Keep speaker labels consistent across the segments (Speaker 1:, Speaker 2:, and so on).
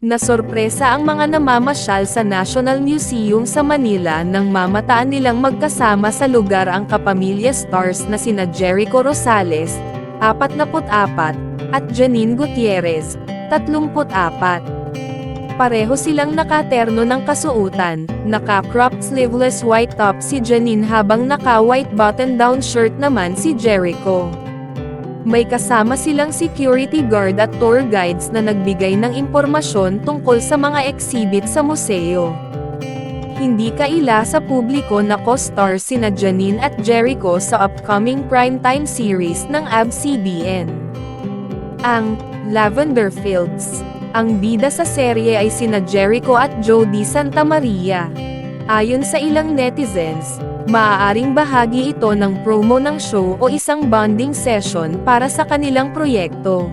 Speaker 1: Nasorpresa ang mga namamasyal sa National Museum sa Manila nang mamataan nilang magkasama sa lugar ang kapamilya stars na sina Jericho Rosales, 44, at Janine Gutierrez, 34. Pareho silang nakaterno ng kasuotan, naka-cropped sleeveless white top si Janine habang naka-white button-down shirt naman si Jericho. May kasama silang security guard at tour guides na nagbigay ng impormasyon tungkol sa mga exhibit sa museo. Hindi kaila sa publiko na co-star sina Janine at Jericho sa upcoming primetime series ng ABS-CBN, ang Lavender Fields. Ang bida sa serye ay sina Jericho at Jody Santa Maria. Ayon sa ilang netizens, maaaring bahagi ito ng promo ng show o isang bonding session para sa kanilang proyekto.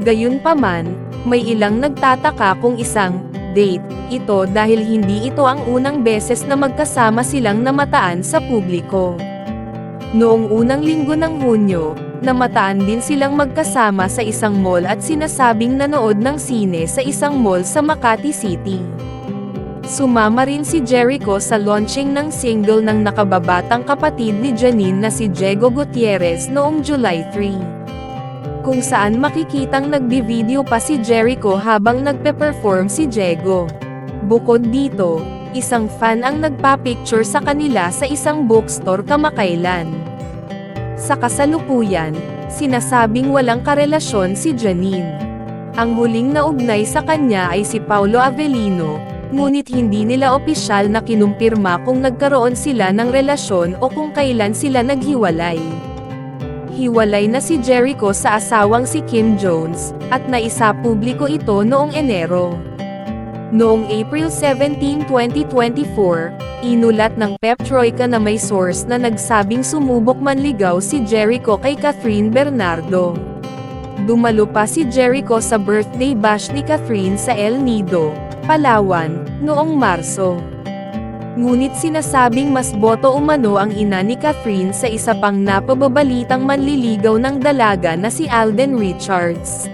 Speaker 1: Gayunpaman, may ilang nagtataka kung isang date ito dahil hindi ito ang unang beses na magkasama silang namataan sa publiko. Noong unang linggo ng Hunyo, namataan din silang magkasama sa isang mall at sinasabing nanood ng sine sa isang mall sa Makati City. Sumama rin si Jericho sa launching ng single ng nakababatang kapatid ni Janine na si Jego Gutierrez noong July 3. Kung saan makikitang nagbi-video pa si Jericho habang nagpe-perform si Jego. Bukod dito, isang fan ang nagpa-picture sa kanila sa isang bookstore kamakailan. Sa kasalukuyan, sinasabing walang karelasyon si Janine. Ang huling naugnay sa kanya ay si Paulo Avellino, ngunit hindi nila opisyal na kinumpirma kung nagkaroon sila ng relasyon o kung kailan sila naghiwalay. Hiwalay na si Jericho sa asawang si Kim Jones, at naisapubliko ito noong Enero. Noong April 17, 2024, inulat ng Pep Troika na may source na nagsabing sumubok manligaw si Jericho kay Catherine Bernardo. Dumalo pa si Jericho sa birthday bash ni Catherine sa El Nido, Palawan, noong Marso. Ngunit sinasabing mas boto umano ang ina ni Catherine sa isa pang napababalitang manliligaw ng dalaga na si Alden Richards.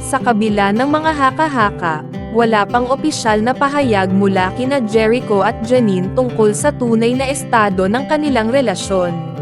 Speaker 1: Sa kabila ng mga haka-haka, wala pang opisyal na pahayag mula kina Jericho at Janine tungkol sa tunay na estado ng kanilang relasyon.